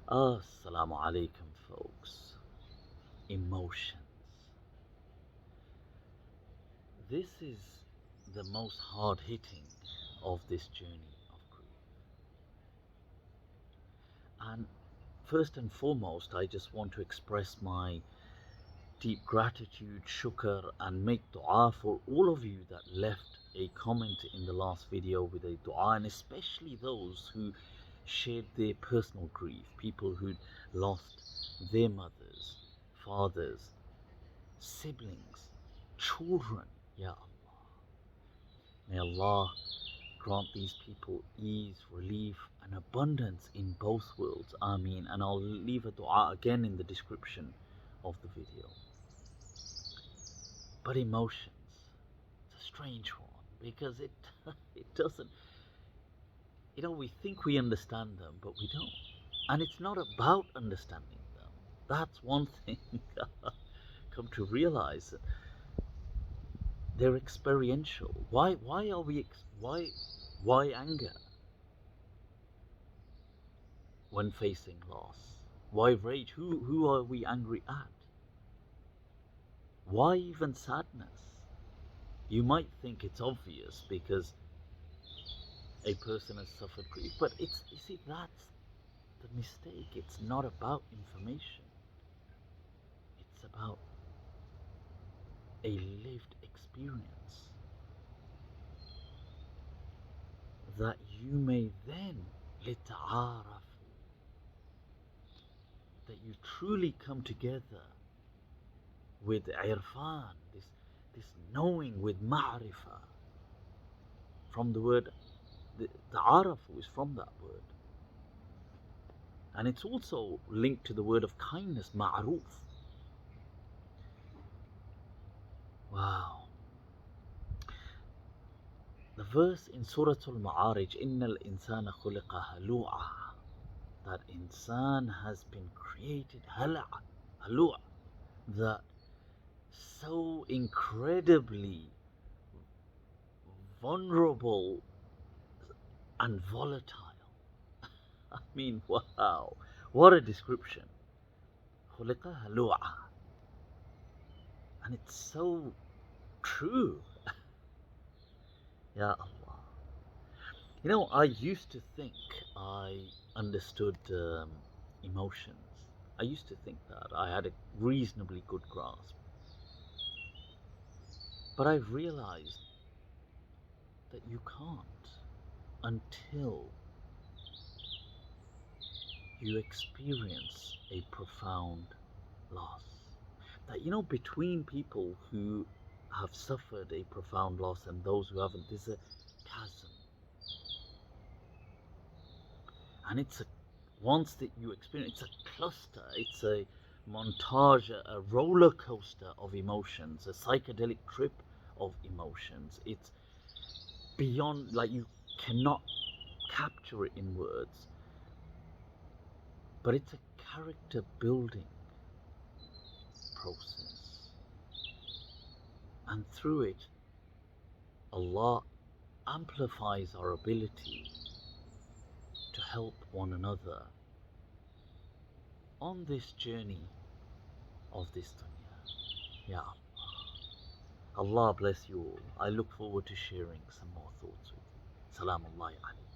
Assalamu alaikum, folks. Emotions. This is the most hard hitting of this journey of grief. And first and foremost, I just want to express my deep gratitude, shukr, and make dua for all of you that left a comment in the last video with a dua, and especially those who shared their personal grief, people who'd lost their mothers, fathers, siblings, children. Ya Allah. May Allah grant these people ease, relief, and abundance in both worlds. Ameen. And I'll leave a dua again in the description of the video. But emotions, it's a strange one because it it doesn't, we think we understand them, but we don't. And it's not about understanding them. That's one thing come to realize that they're experiential. Why are we why anger when facing loss? Why rage? Who are we angry at? Why even sadness? You might think it's obvious because a person has suffered grief, but you see, that's the mistake. It's not about information. It's about a lived experience that you may then لِتَعَارَفُوا, that you truly come together with irfan, this knowing, with ma'rifah, from the word, the arafu is from that word. And it's also linked to the word of kindness, ma'ruf. Wow. The verse in Surah Al-Ma'arij, إِنَّ الْإِنسَانَ خُلِقَ هَلُوعًا, that insan has been created halu'a, that so incredibly vulnerable and volatile. I mean, wow, what a description. خُلِقَ هَلُوعًا. And it's so true. Ya Allah. I used to think I understood emotions. I used to think that I had a reasonably good grasp. But I've realized that you can't until you experience a profound loss. That, between people who have suffered a profound loss and those who haven't, there's a chasm. And once that you experience, it's a cluster, it's a montage, a roller coaster of emotions, a psychedelic trip of emotions. It's beyond, like, you cannot capture it in words. But it's a character building process. And through it, Allah amplifies our ability to help one another on this journey of this dunya. Ya Allah. Allah bless you all. I look forward to sharing some more thoughts with you. Salamullahi alaikum.